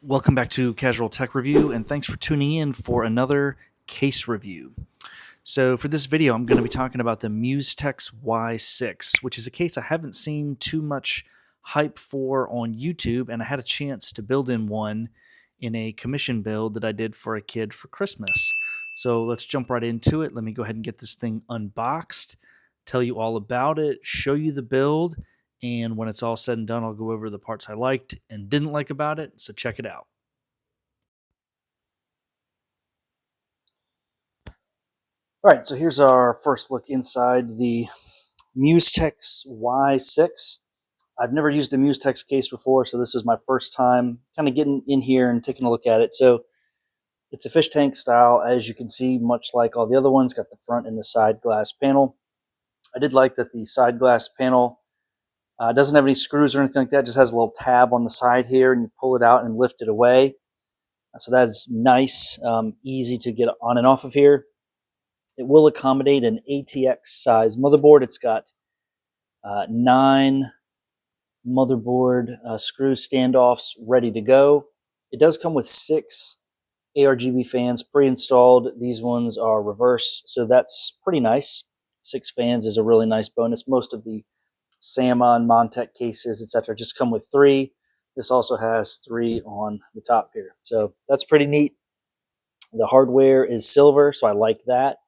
Welcome back to Casual Tech Review, and thanks for tuning in for another case review. So, for this video, I'm going to be talking about the Musetex Y6, which is a case I haven't seen too much hype for on YouTube, and I had a chance to build in one in a commission build that I did for a kid for Christmas. So, let's jump right into it. Let me go ahead and get this thing unboxed, tell you all about it, show you the build, and when it's all said and done, I'll go over the parts I liked and didn't like about it. So, check it out. All right, so here's our first look inside the Musetex Y6. I've never used a Musetex case before, so this is my first time kind of getting in here and taking a look at it. So it's a fish tank style, as you can see, much like all the other ones, got the front and the side glass panel. I did like that the side glass panel doesn't have any screws or anything like that, it just has a little tab on the side here, and you pull it out and lift it away. So that's nice, easy to get on and off of here. It will accommodate an ATX size motherboard. It's got 9 motherboard screw standoffs ready to go. It does come with 6 ARGB fans pre-installed. These ones are reverse, so that's pretty nice. 6 fans is a really nice bonus. Most of the Sama and Montech cases, etc., just come with 3. This also has 3 on the top here, so that's pretty neat. The hardware is silver, so I like that.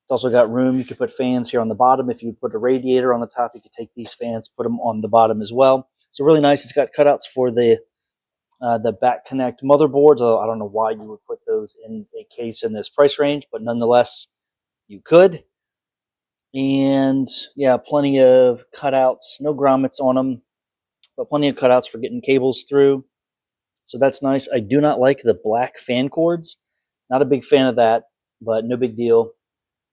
It's also got room. You could put fans here on the bottom. If you put a radiator on the top, you could take these fans, put them on the bottom as well. So really nice. It's got cutouts for the back connect motherboards. Although I don't know why you would put those in a case in this price range, but nonetheless, you could. And yeah, plenty of cutouts. No grommets on them, but plenty of cutouts for getting cables through. So that's nice. I do not like the black fan cords. Not a big fan of that, but no big deal.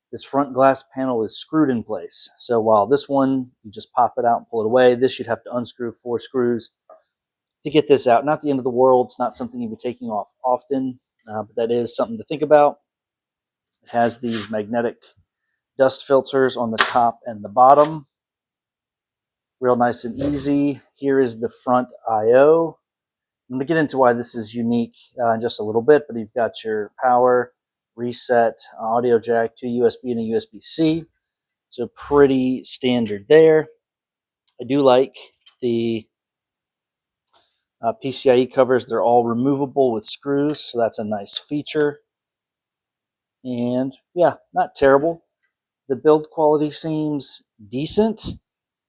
This front glass panel is screwed in place. So while this one, you just pop it out and pull it away, this you'd have to unscrew 4 screws to get this out. Not the end of the world. It's not something you'd be taking off often, but that is something to think about. It has these magnetic dust filters on the top and the bottom. Real nice and easy. Here is the front I/O. I'm going to get into why this is unique in just a little bit, but you've got your power, reset, audio jack, 2 USB and a USB-C. So pretty standard there. I do like the PCIe covers. They're all removable with screws, so that's a nice feature. And yeah, not terrible. The build quality seems decent.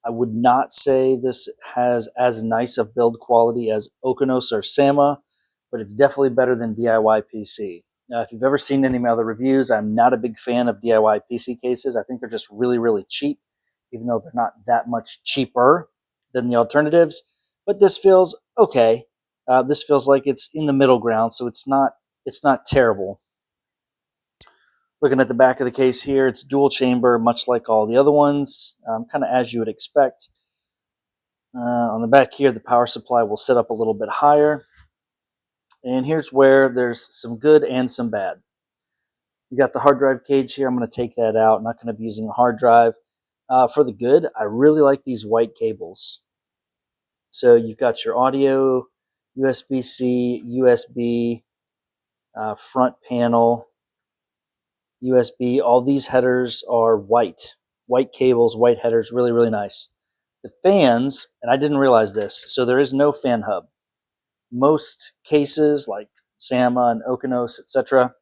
I would not say this has as nice of build quality as Okanos or Sama, but it's definitely better than DIY PC. Now, if you've ever seen any of my other reviews, I'm not a big fan of DIY PC cases. I think they're just really, really cheap, even though they're not that much cheaper than the alternatives. But this feels okay. This feels like it's in the middle ground, so it's not terrible. Looking at the back of the case here, it's dual chamber, much like all the other ones, kind of as you would expect. On the back here, the power supply will sit up a little bit higher. And here's where there's some good and some bad. You got the hard drive cage here. I'm going to take that out. I'm not going to be using a hard drive. For the good, I really like these white cables. So you've got your audio, USB-C, USB, front panel, USB. All these headers are white. White cables, white headers, really, really nice. The fans, and I didn't realize this, so there is no fan hub. Most cases like Sama and Okanos, etc.,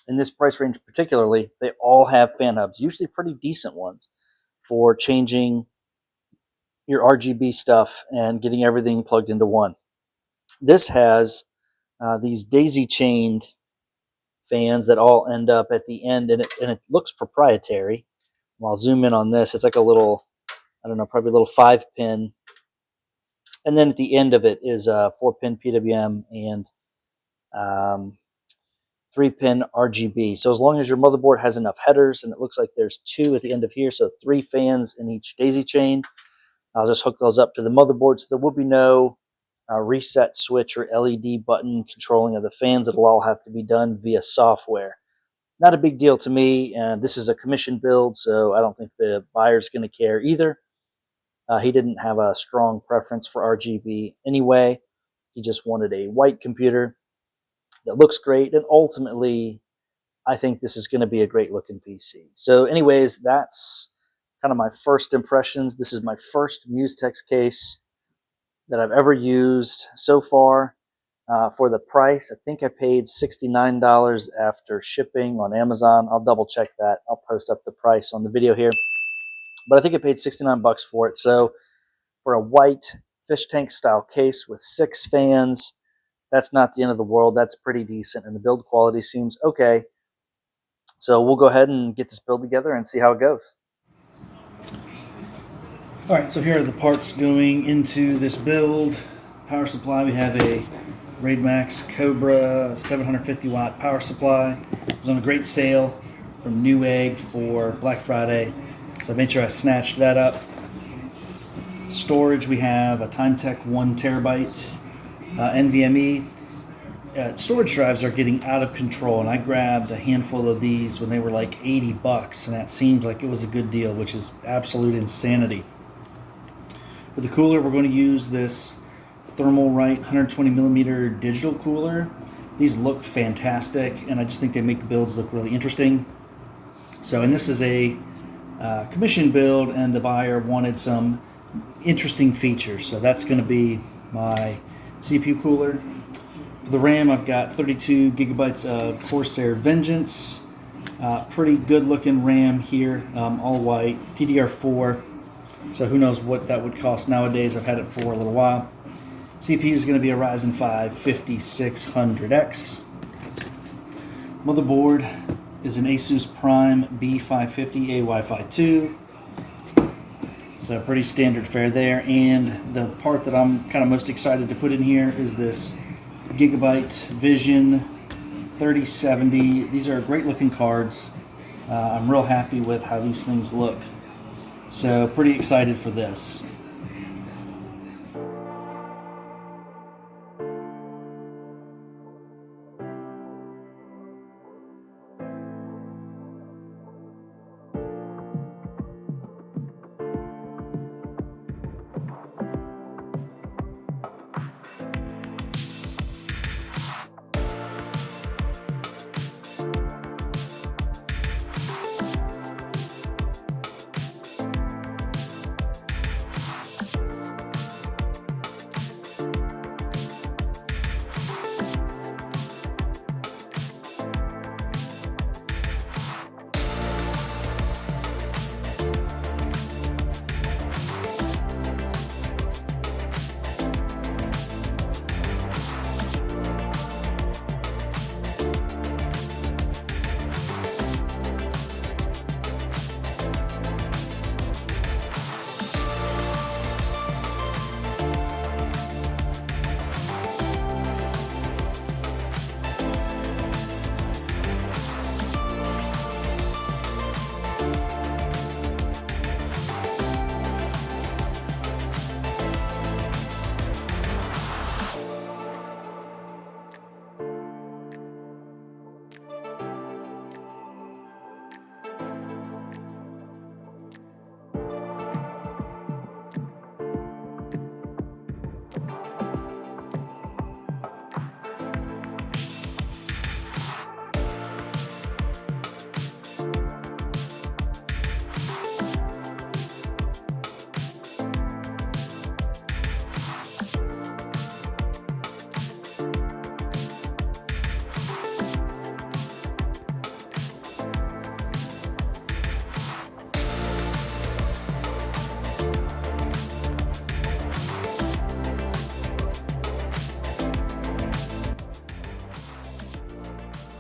in this price range particularly, they all have fan hubs, usually pretty decent ones, for changing your RGB stuff and getting everything plugged into one. This has these daisy-chained fans that all end up at the end, and it looks proprietary. Well, I'll zoom in on this. It's like a little, I don't know, probably a little 5-pin. And then at the end of it is a 4-pin PWM and 3-pin RGB. So as long as your motherboard has enough headers, and it looks like there's 2 at the end of here, so 3 fans in each daisy chain, I'll just hook those up to the motherboard. So there will be no reset switch or LED button controlling of the fans. It'll all have to be done via software. Not a big deal to me. This is a commission build, so I don't think the buyer's going to care either. He didn't have a strong preference for RGB anyway. He just wanted a white computer that looks great, and ultimately, I think this is going to be a great looking PC. So anyways, that's kind of my first impressions. This is my first Musetex case that I've ever used so far. For the price, I think I paid $69 after shipping on Amazon. I'll double check that. I'll post up the price on the video here. But I think I paid 69 bucks for it. So for a white Fishtank style case with 6 fans, that's not the end of the world. That's pretty decent, and the build quality seems okay. So we'll go ahead and get this build together and see how it goes. All right, so here are the parts going into this build. Power supply, we have a Raid Max Cobra 750 watt power supply. It was on a great sale from Newegg for Black Friday, so I made sure I snatched that up. Storage, we have a Timetech 1 terabyte NVMe. Storage drives are getting out of control, and I grabbed a handful of these when they were like 80 bucks, and that seemed like it was a good deal, which is absolute insanity. For the cooler, we're going to use this Thermalright 120 millimeter digital cooler. These look fantastic, and I just think they make builds look really interesting. So, and this is a commission build, and the buyer wanted some interesting features, so that's going to be my CPU cooler. For the RAM, I've got 32 gigabytes of Corsair Vengeance. Pretty good looking RAM here, all white, DDR4. So who knows what that would cost nowadays. I've had it for a little while. CPU is going to be a Ryzen 5 5600X. Motherboard is an Asus Prime B550A Wi-Fi 2. So pretty standard fare there. And the part that I'm kind of most excited to put in here is this Gigabyte Vision 3070. These are great looking cards. I'm real happy with how these things look. So pretty excited for this.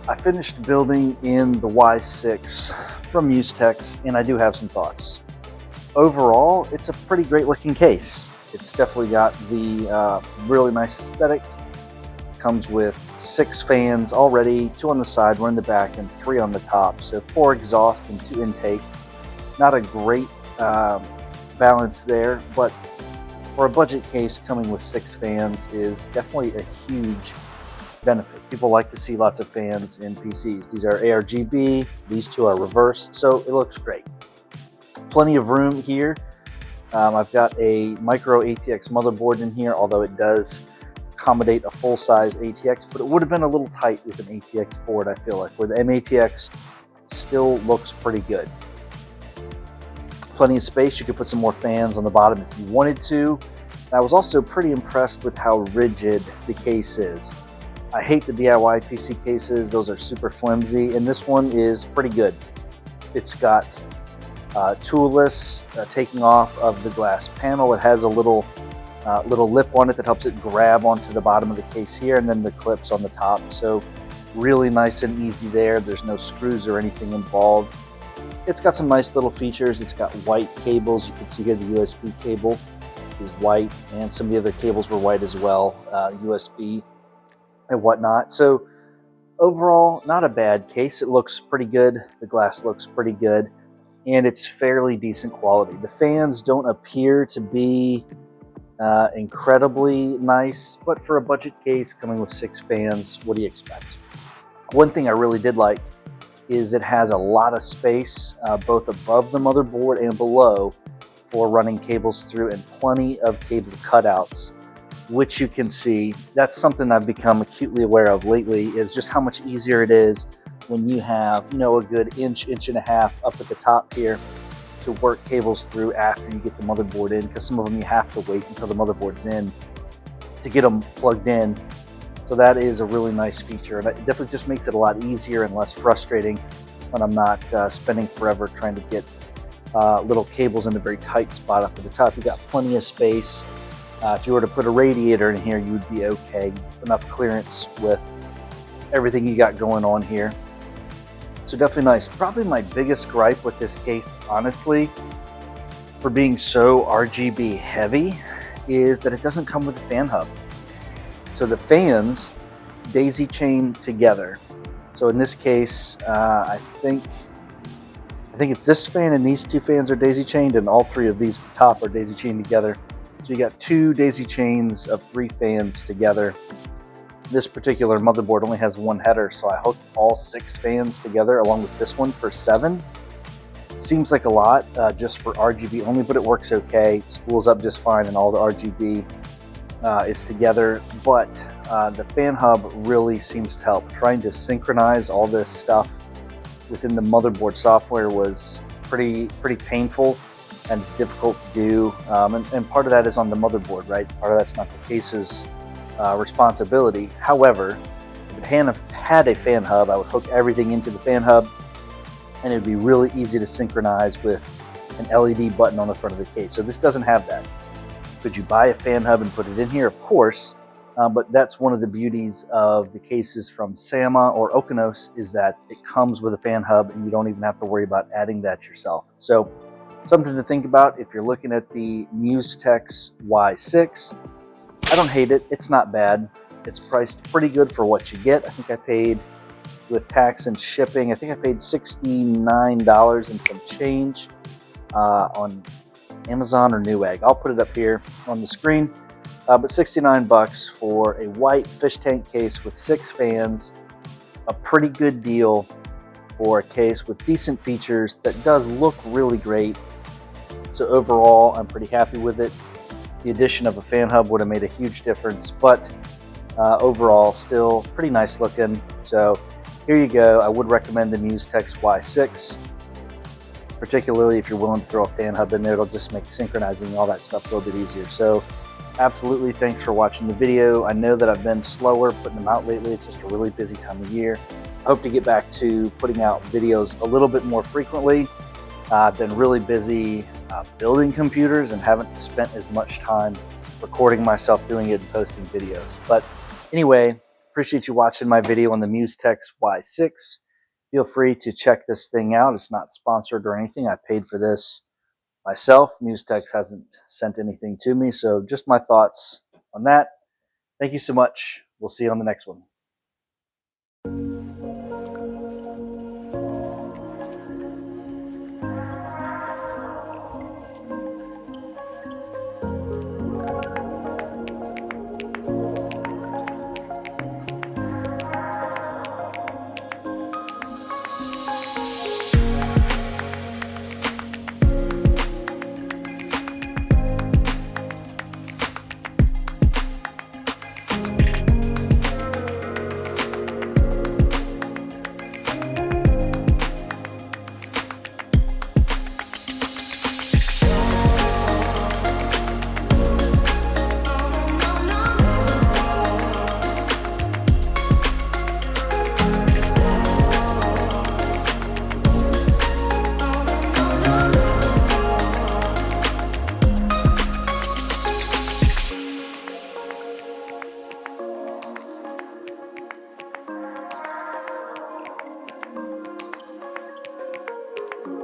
I finished building in the Y6 from Musetex, and I do have some thoughts. Overall, it's a pretty great looking case. It's definitely got the really nice aesthetic. Comes with 6 fans already, 2 on the side, 1 in the back, and 3 on the top. So 4 exhaust and 2 intake. Not a great balance there, but for a budget case, coming with 6 fans is definitely a huge benefit. People like to see lots of fans in PCs. These are ARGB, these 2 are reverse, so it looks great. Plenty of room here. I've got a micro ATX motherboard in here, although it does accommodate a full-size ATX, but it would have been a little tight with an ATX board, I feel like, where the MATX still looks pretty good. Plenty of space. You could put some more fans on the bottom if you wanted to. I was also pretty impressed with how rigid the case is. I hate the DIY PC cases. Those are super flimsy, and this one is pretty good. It's got toolless taking off of the glass panel. It has a little lip on it that helps it grab onto the bottom of the case here, and then the clips on the top. So really nice and easy there. There's no screws or anything involved. It's got some nice little features. It's got white cables. You can see here the USB cable is white, and some of the other cables were white as well, USB and whatnot. So overall, not a bad case. It looks pretty good. The glass looks pretty good, and it's fairly decent quality. The fans don't appear to be incredibly nice, but for a budget case coming with 6 fans, what do you expect? One thing I really did like is it has a lot of space, both above the motherboard and below, for running cables through, and plenty of cable cutouts, which you can see. That's something I've become acutely aware of lately, is just how much easier it is when you have, you know, a good inch and a half up at the top here to work cables through after you get the motherboard in, because some of them you have to wait until the motherboard's in to get them plugged in. So that is a really nice feature, and it definitely just makes it a lot easier and less frustrating when I'm not spending forever trying to get little cables in a very tight spot up at the top. You got plenty of space. If you were to put a radiator in here, you would be okay. Enough clearance with everything you got going on here. So definitely nice. Probably my biggest gripe with this case, honestly, for being so RGB heavy, is that it doesn't come with a fan hub. So the fans daisy chain together. So in this case, I think it's this fan and these 2 fans are daisy chained, and all 3 of these at the top are daisy chained together. So you got 2 daisy chains of 3 fans together. This particular motherboard only has 1 header, so I hooked all 6 fans together along with this one for 7. Seems like a lot just for RGB only, but it works okay. It spools up just fine, and all the RGB is together. But the fan hub really seems to help. Trying to synchronize all this stuff within the motherboard software was pretty painful, and it's difficult to do. And part of that is on the motherboard, right? Part of that's not the case's responsibility. However, if it had a fan hub, I would hook everything into the fan hub, and it would be really easy to synchronize with an LED button on the front of the case. So this doesn't have that. Could you buy a fan hub and put it in here? Of course, but that's one of the beauties of the cases from Sama or Okanos, is that it comes with a fan hub, and you don't even have to worry about adding that yourself. So something to think about if you're looking at the Musetex Y6. I don't hate it. It's not bad. It's priced pretty good for what you get. I think I paid, with tax and shipping, I think I paid $69 and some change on Amazon or Newegg. I'll put it up here on the screen. But 69 bucks for a white Fishtank case with 6 fans. A pretty good deal for a case with decent features that does look really great. So overall, I'm pretty happy with it. The addition of a fan hub would have made a huge difference, but overall, still pretty nice looking. So here you go. I would recommend the Musetex Y6, particularly if you're willing to throw a fan hub in there. It'll just make synchronizing all that stuff a little bit easier. So absolutely, thanks for watching the video. I know that I've been slower putting them out lately. It's just a really busy time of year. I hope to get back to putting out videos a little bit more frequently. I've been really busy building computers and haven't spent as much time recording myself doing it and posting videos. But anyway, appreciate you watching my video on the Musetex Y6. Feel free to check this thing out. It's not sponsored or anything. I paid for this myself. Musetex hasn't sent anything to me, so just my thoughts on that. Thank you so much. We'll see you on the next one.